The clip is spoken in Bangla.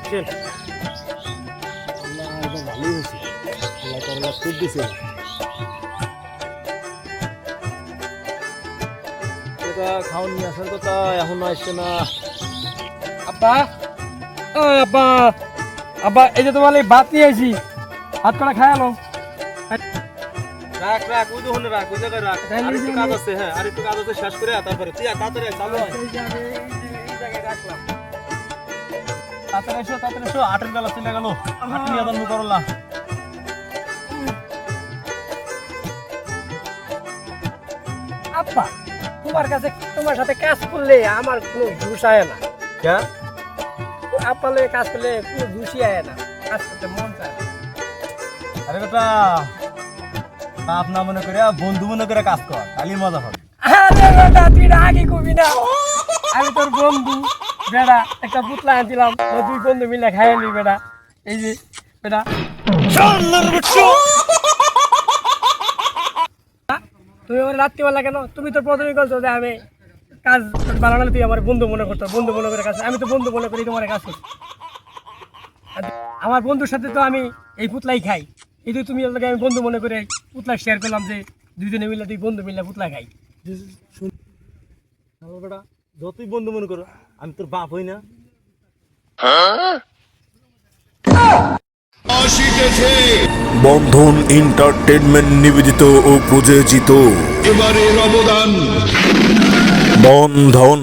আসেন। আল্লাহ একদম ভালোই হয়েছে। আল্লাহ তাআলা খুব দিছে। এটা খাওয়ান নিয়ে আসার কথা এখনো আসছে না। আব্বা, ও আব্বা, আব্বা এই যে তোমার এই ভাত নিয়ে আইছি, ভাত করা খাই আলো। রাখ রাখ ওই দোকানে রাখ, ওই জায়গায় রাখ। তাহলে আর একটু এই যে কাজ আমি- আছে, হ্যাঁ আর একটু কাজ আছে, শেষ করে তারপরে তুই তাড়াতাড়ি চালু হয়। এই যে আমি এই জায়গায় রাখলাম। তাড়াতাড়ি এসো, 8 বেলা চলে গেল। 8 নিয়ে জন্ম করলা। আব্বা, তোমার সাথে কাজ করলে আমার কোনো ঘুষ আয় না। কে? আব্বা লয়ে কাজ করলে কোনো ঘুষই আয় না, কাজ করতে মন চায় না। আরে বেটা, বাপ না মনে করে বন্ধু মনে করে কাজ কর, তাহলে মজা হবে। আরে বেটা, তুই না আগে কবি না, আমি তোর বন্ধু বেটা, একটা পুতলা আনছিলাম, ও দুই বন্ধু মিলে খাই নি বেটা। এই যে বেটা, তুমি আমার রাত্রিবেলা কেন? তুমি তো প্রথমে বলছো যে আমি কাজ বানানো, তুই আমার বন্ধু মনে করতো, বন্ধু মনে করে কাজ। আমি তো বন্ধু মনে করি তোমার কাজ করছি। আর আমার বন্ধুর সাথে তো আমি এই পুতলাই খাই, এই যে তুমি আমি বন্ধু মনে করে পুতলা শেয়ার করলাম যে দুজনে মিলে দুই বন্ধু মিলে পুতলা খাই। শুন বেটা, যতই বন্ধু মনে করো, আমি তোর বাপ হই না। বন্ধন এন্টারটেনমেন্ট নিবেদিত ও প্রযোজিত এবারের অবদান বন্ধন।